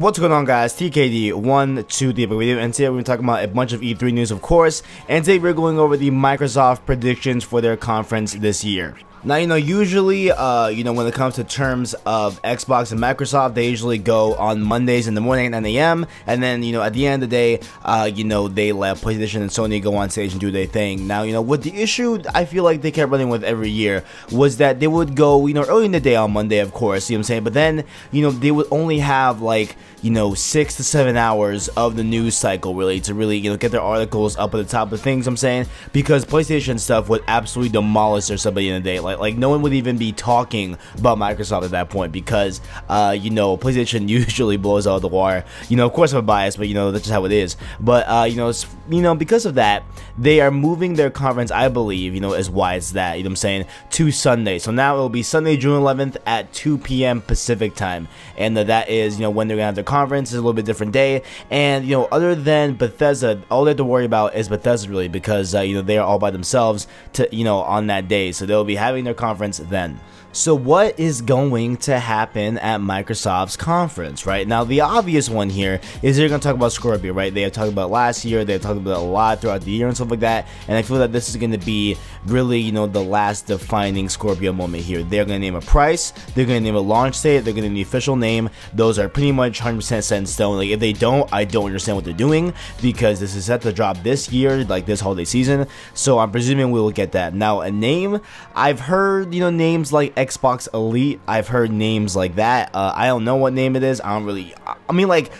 What's going on, guys? TKD123 video, and today we're going to talk about a bunch of E3 news, of course, and today we're going over the Microsoft predictions for their conference this year. Now, usually, when it comes to terms of Xbox and Microsoft, they usually go on Mondays in the morning at 9 a.m. And then, at the end of the day, they let PlayStation and Sony go on stage and do their thing. Now, what the issue I feel like they kept running with every year was that they would go, early in the day on Monday, of course, you know what I'm saying? But then, they would only have, 6 to 7 hours of the news cycle, really, to really, get their articles up at the top of things, I'm saying? Because PlayStation stuff would absolutely demolish their stuff at the end of the day. Like no one would even be talking about Microsoft at that point because, PlayStation usually blows out the water. Of course I'm biased, but that's just how it is. But, because of that, they are moving their conference, I believe, as why it's that, what I'm saying, to Sunday. So now it will be Sunday, June 11th at 2 p.m. Pacific time. And that is, when they're going to have their conference. Is a little bit different day. And, other than Bethesda, all they have to worry about is Bethesda, really, because, they are all by themselves to, on that day. So they'll be having their conference then. So what is going to happen at Microsoft's conference, right? Now, the obvious one here is they're going to talk about Scorpio, right? They have talked about last year, they have talked about a lot throughout the year and stuff like that, and I feel that this is going to be really, the last defining Scorpio moment here. They're going to name a price, they're going to name a launch date, they're going to name the official name. Those are pretty much 100% set in stone. Like, if they don't, I don't understand what they're doing, because this is set to drop this year, like this holiday season, so I'm presuming we will get that. Now, a name, I've heard, names like Xbox Elite. I've heard names like that. I don't know what name it is. I don't really,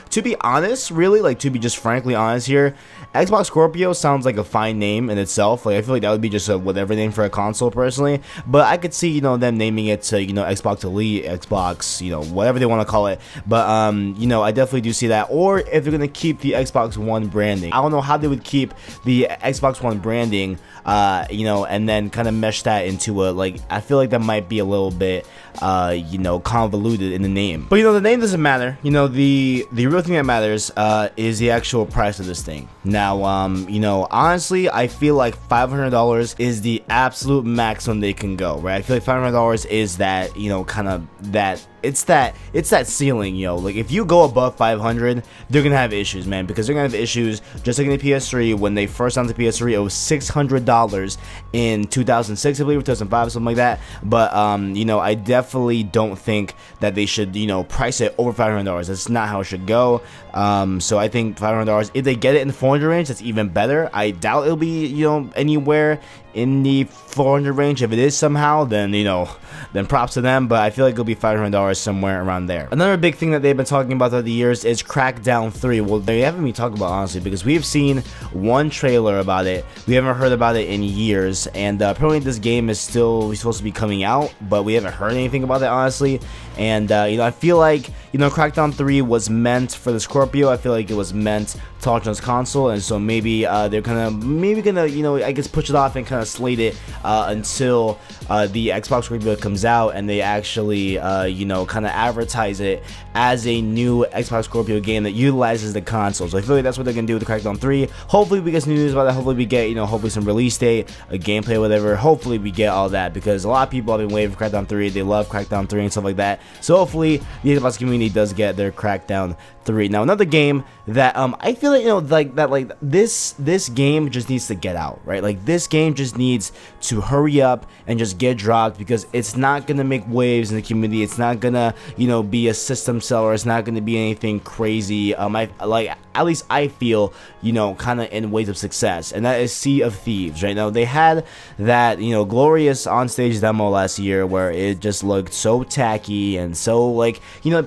to be honest, really, to be just frankly honest here, Xbox Scorpio sounds like a fine name in itself. I feel like that would be just a whatever name for a console, personally. But I could see, them naming it to, Xbox Elite, Xbox, whatever they want to call it. But, I definitely do see that. Or if they're going to keep the Xbox One branding. I don't know how they would keep the Xbox One branding, and then kind of mesh that into a, I feel like that might be a little bit, convoluted in the name. But, the name doesn't matter. The real thing that matters, is the actual price of this thing. Now, honestly, I feel like $500 is the absolute maximum they can go, right? I feel like $500 is that, kind of that, it's that ceiling, if you go above 500, they're gonna have issues, man, because they're gonna have issues just like in the PS3. When they first announced the PS3, it was $600 in 2006, I believe, 2005, something like that. But I definitely don't think that they should, price it over $500. That's not how it should go. So I think $500, if they get it in the 400 range, that's even better. I doubt it'll be, anywhere in the 400 range. If it is somehow, then then props to them, but I feel like it'll be $500 somewhere around there. Another big thing that they've been talking about throughout the years is Crackdown 3. Well, they haven't been talking about, honestly, because we've seen one trailer about it. We haven't heard about it in years, and apparently this game is still supposed to be coming out, but we haven't heard anything about it, honestly. And I feel like Crackdown 3 was meant for the Scorpio. I feel like it was meant to launch on this console, and so maybe they're gonna I guess push it off and kind of slate it until the Xbox Reveal comes out, and they actually kind of advertise it as a new Xbox Scorpio game that utilizes the console. So I feel like that's what they're gonna do with the Crackdown 3. Hopefully we get some news about that. Hopefully we get hopefully some release date, a gameplay, whatever. Hopefully we get all that, because a lot of people have been waiting for Crackdown 3. They love Crackdown 3 and stuff like that. So hopefully the Xbox community does get their Crackdown 3. Now, another game that I feel like this game just needs to get out, right? This game just needs to hurry up and just get dropped, because it's not gonna make waves in the community. It's not gonna be a system seller. It's not gonna be anything crazy. At least I feel kind of in ways of success, and that is Sea of Thieves. Right now, they had that glorious onstage demo last year where it just looked so tacky and so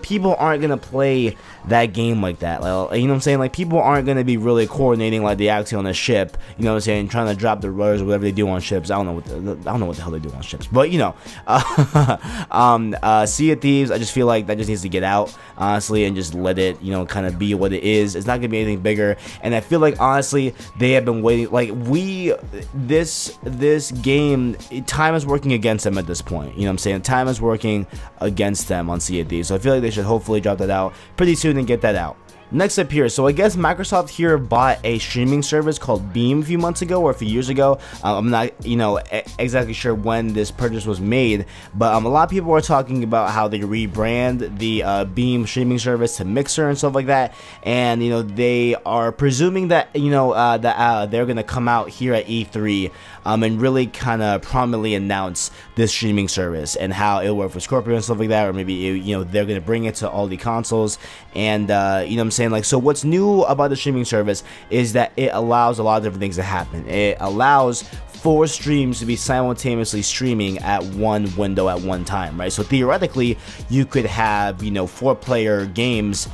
people aren't gonna play that game like that. What I'm saying? People aren't gonna be really coordinating like they actually on a ship. What I'm saying? Trying to drop the rudders or whatever they do on ships. I don't know what the hell they do on ships, but Sea of Thieves, I just feel like that just needs to get out, honestly, and just let it kind of be what it is. It's not gonna be anything bigger, and I feel like, honestly, they have been waiting. This game, time is working against them at this point. I'm saying? Time is working against them on Sea of Thieves, so I feel like they should hopefully drop that out pretty soon and get that out. Next up here, so I guess Microsoft here bought a streaming service called Beam a few months ago or a few years ago. I'm not, exactly sure when this purchase was made, but a lot of people are talking about how they rebrand the Beam streaming service to Mixer and stuff like that, and they are presuming that they're gonna come out here at E3 and really kind of prominently announce this streaming service and how it'll work for Scorpio and stuff like that, or maybe they're gonna bring it to all the consoles. And what I'm saying, like, so what's new about the streaming service is that it allows a lot of different things to happen. It allows 4 streams to be simultaneously streaming at one window at one time, right? So theoretically, you could have 4-player games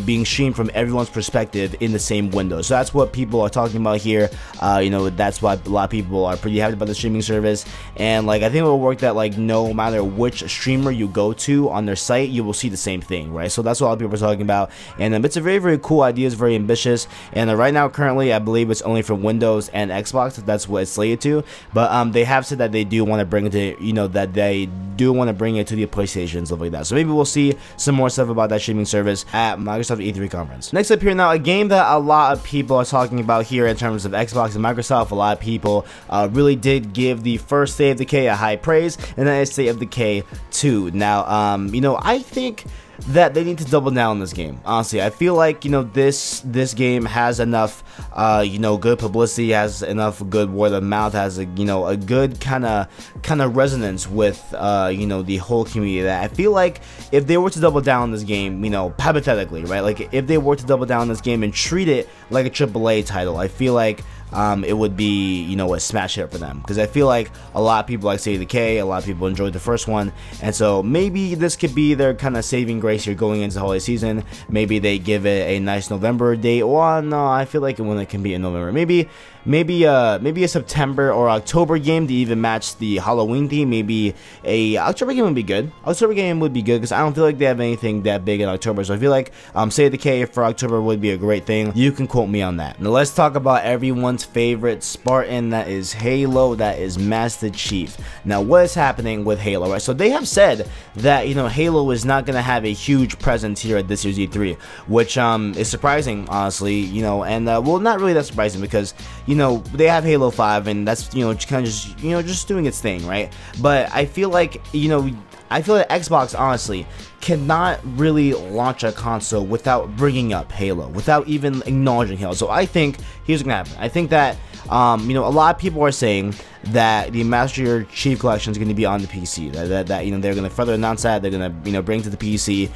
being streamed from everyone's perspective in the same window. So that's what people are talking about here. That's why a lot of people are pretty happy about the streaming service, and like, I think it will work that, like, no matter which streamer you go to on their site, you will see the same thing, right? So that's what a lot of people are talking about, and it's a very, very cool idea. It's very ambitious, and right now, currently, I believe it's only for Windows and Xbox. That's what it's slated to, but they have said that they do want to bring it to, that they do want to bring it to the PlayStation and stuff like that. So maybe we'll see some more stuff about that streaming service at Microsoft E3 conference. Next up here now, a game that a lot of people are talking about here in terms of Xbox and Microsoft. A lot of people really did give the first State of Decay a high praise, and that is State of Decay 2. Now, I think that they need to double down on this game. Honestly, I feel like this game has enough good publicity, has enough good word of mouth, has a a good kind of resonance with the whole community, that I feel like if they were to double down on this game, hypothetically, right, like if they were to double down on this game and treat it like a AAA title, I feel like it would be a smash hit for them, because I feel like a lot of people like State of Decay, a lot of people enjoyed the first one, and so maybe this could be their kind of saving grace here going into the holiday season. Maybe they give it a nice November date. Well, no, I feel like it can be in November. Maybe a September or October game to even match the Halloween theme. Maybe a October game would be good. October game would be good, because I don't feel like they have anything that big in October. So I feel like State of Decay for October would be a great thing. You can quote me on that. Now let's talk about everyone's favorite Spartan, that is Halo, that is Master Chief. Now what is happening with Halo, right? So they have said that Halo is not going to have a huge presence here at this year's E3, which is surprising, honestly, and well, not really that surprising, because they have Halo 5, and that's kind of just doing its thing, right? But I feel like Xbox honestly cannot really launch a console without bringing up Halo, without even acknowledging Halo. So I think here's what's gonna happen. I think that a lot of people are saying that the Master Chief Collection is going to be on the PC. That they're going to further announce that they're going to bring to the PC.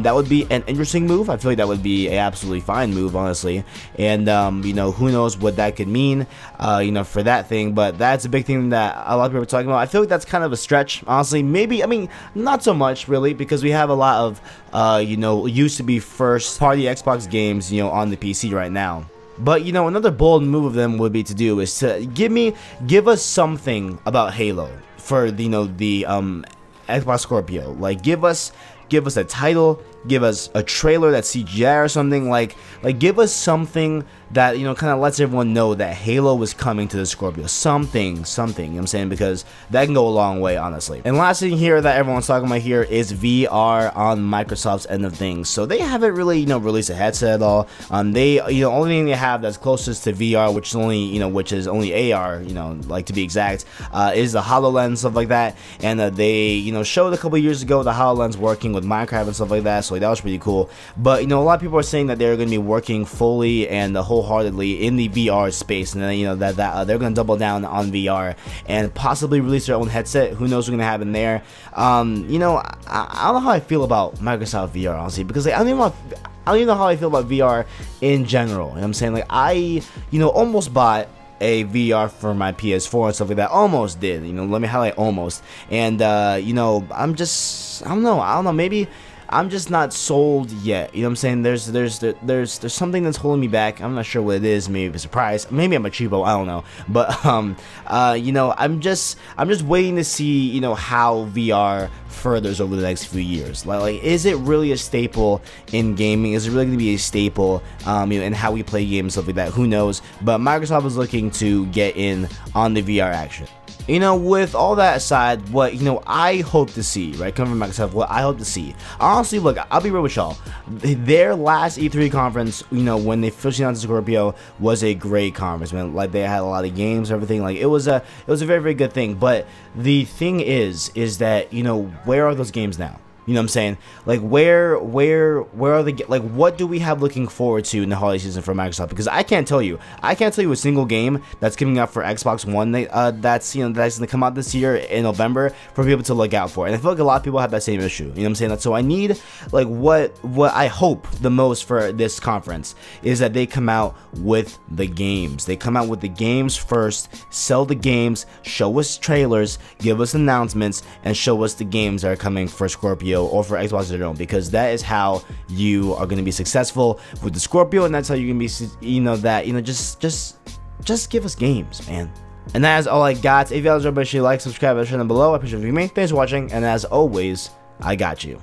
That would be an interesting move. I feel like that would be a absolutely fine move, honestly. And who knows what that could mean, for that thing. But that's a big thing that a lot of people are talking about. I feel like that's kind of a stretch, honestly. Maybe, I mean, not so much really, because we have a lot of used to be first party Xbox games on the PC right now. But another bold move of them would be to do is to give us something about Halo for the Xbox Scorpio. Like give us a title, give us a trailer that's CGI or something. Like give us something that kind of lets everyone know that Halo was coming to the Scorpio. Something, you know what I'm saying, because that can go a long way, honestly. And last thing here that everyone's talking about here is VR on Microsoft's end of things. So they haven't really released a headset at all. They only thing they have that's closest to VR, which is only AR, like to be exact, is the HoloLens, stuff like that. And they showed a couple years ago the HoloLens working with Minecraft and stuff like that. So that was pretty cool. But a lot of people are saying that they're going to be working fully and wholeheartedly in the VR space, and then that they're going to double down on VR and possibly release their own headset. Who knows what's going to happen there? I don't know how I feel about Microsoft VR, honestly, because I don't even know how I feel about VR in general. You know what I'm saying? Like I almost bought a VR for my PS4 and stuff like that. Almost did, let me highlight almost. And I don't know, maybe I'm just not sold yet. You know what I'm saying? There's something that's holding me back. I'm not sure what it is. Maybe a surprise. Maybe I'm a cheapo. I don't know. But I'm just waiting to see how VR furthers over the next few years. Like is it really a staple in gaming? Is it really going to be a staple in how we play games, stuff like that? Who knows? But Microsoft is looking to get in on the VR action. With all that aside, what I hope to see, right, coming from Microsoft, what I hope to see, I honestly, look, I'll be real with y'all. Their last E3 conference, you know, when they officially announced Scorpio, was a great conference, man. Like, they had a lot of games, everything. Like, it was a very, very good thing. But the thing is that, you know, where are those games now? You know what I'm saying? Like, where are the, like, what do we have looking forward to in the holiday season for Microsoft? Because I can't tell you a single game that's coming out for Xbox One that's gonna come out this year in November for people to look out for. And I feel like a lot of people have that same issue. You know what I'm saying? So I need, like, what I hope the most for this conference is that they come out with the games. They come out with the games first, sell the games, show us trailers, give us announcements, and show us the games that are coming for Scorpio or for Xbox in general, because that is how you are going to be successful with the Scorpio, and that's how you're going to be, you know, just give us games, man. And that is all I got. If you guys enjoyed, make sure you like, subscribe, and share down below. I appreciate you. Thanks for watching, and as always, I got you.